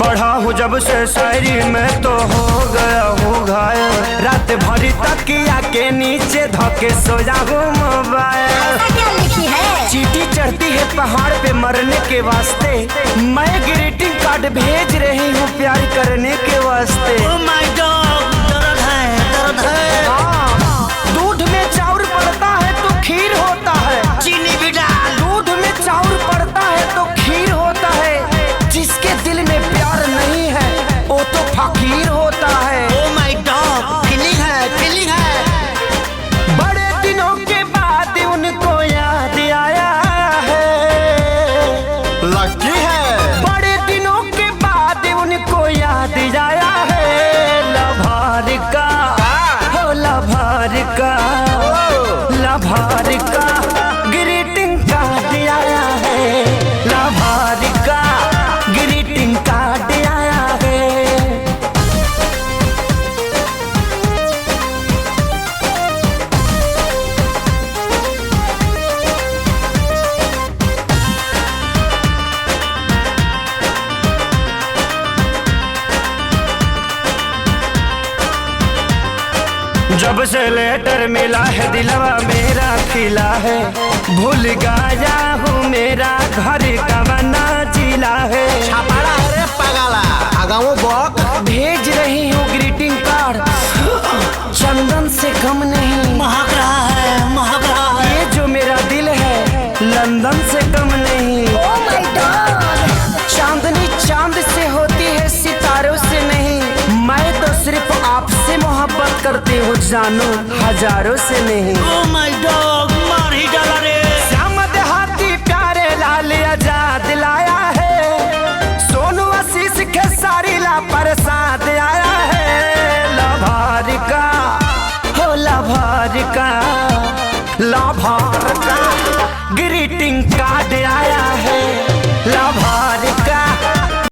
पढ़ा हूँ जब से शायरी में तो हो गया हूँ घायल। रात भरी तकिया के नीचे धोके सोया हूँ मोबाइल। क्या लिखी है? चींटी चढ़ती है पहाड़ पे मरने के वास्ते, मैं ग्रीटिंग कार्ड भेज रही हूँ प्यार करने के वास्ते। Oh my God, दर्द है, दर्द है। हाँ, दूध में चाउर पड़ता है तो खीर होता है, चीनी भी डाल। दूध में चाउर पड़ता है तो खीर होता है, जिसके दिल में प्यार नहीं है वो तो फकीर होता है। Oh my God, फीलिंग है, फीलिंग है। बड़े दिनों के बाद उनको याद आया है, लकी है। बड़े दिनों के बाद उनको याद आया है। लभार का हो लभार का, लभार का ग्रीटिंग कार्ड आया है, लभार का ग्रीटिंग कार्ड आया है। जब से लेटर मिला है दिलवा मेरा खिला है, भूल गया हूँ मेरा घर का बना जिला है। छापाड़ा है रे पगला, आगाओ बक। भेज रही हूँ ग्रीटिंग कार्ड, चंदन से कम नहीं। महक रहा है, महक रहा है। ये जो मेरा दिल है लंदन से कम नहीं। Oh my God! चांदनी चांद से होती है सितारों से नहीं, मैं तो सिर्फ आपसे मोहब्बत करती हूँ जानू, हजारों से नहीं। Oh my God, मार ही डाला रे।